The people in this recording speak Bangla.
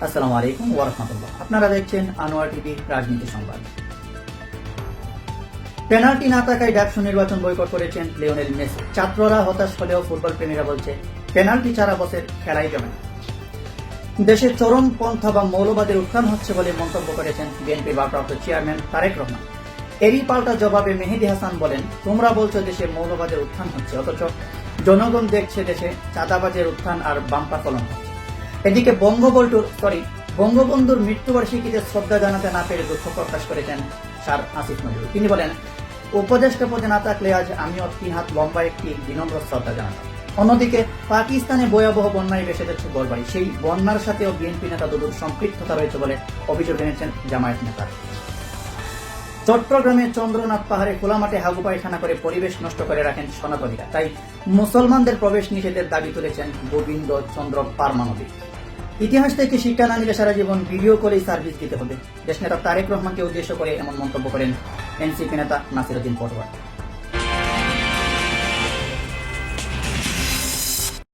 আসসালামু আলাইকুম ওয়া রাহমাতুল্লাহ। আপনারা দেখছেন আনোয়ার টিভি রাজনীতি সংবাদ। পেনাল্টি না থাকায় ডাকসু নির্বাচন বয়কট করেছেন লিওনেল মেসি। ছাত্ররা হতাশ হলেও ফুটবল প্রেমীরা বলছে পেনাল্টি ছাড়া বসের খেলাই জমে না। দেশে চরমপন্থা বা মৌলবাদের উত্থান হচ্ছে বলে মন্তব্য করেছেন বিএনপির ভারপ্রাপ্ত চেয়ারম্যান তারেক রহমান। এরই পাল্টা জবাবে মেহেদী হাসান বলেন, তোমরা বলছো দেশে মৌলবাদের উত্থান হচ্ছে, অথচ জনগণ দেখছে দেশে চাঁদাবাজের উত্থান আর বাম্পার ফলন হচ্ছে। এদিকে বঙ্গবন্ধুর মৃত্যুবার্ষিকীতে শ্রদ্ধা জানাতে না পেরে দুঃখ প্রকাশ করেছেন স্যার আসিফ নজরুল। তিনি বলেন, উপদেষ্টা পদে না থাকলে আজ আমিও 3 হাত লম্বা একটি বিনম্র শ্রদ্ধা জানাতাম। অন্যদিকে পাকিস্তানে ভয়াবহ বন্যায় ভেসে যাচ্ছে ঘরবাড়ি। সেই বন্যার সাথেও বিএনপি নেতা দুদুর সম্পৃক্ততা রয়েছে বলে অভিযোগ এনেছেন জামায়াত নেতা। চট্টগ্রামে চন্দ্রনাথ পাহাড়ে খোলা মাঠে হাগু পায়খানা করে পরিবেশ নষ্ট করে রাখেন সনাতনীরা, তাই মুসলমানদের প্রবেশ নিষেধের দাবি তুলেছেন গোবিন্দ চন্দ্র পারমাণবিক। ইতিহাস থেকে শিক্ষা না নিলে সারা জীবন ভিডিও কলেই সার্ভিস দিতে হবে। দেশনেতা তারেক রহমানকে উদ্দেশ্য করে এমন মন্তব্য করেন এনসিপি নেতা নাসিরউদ্দিন পটোয়ার।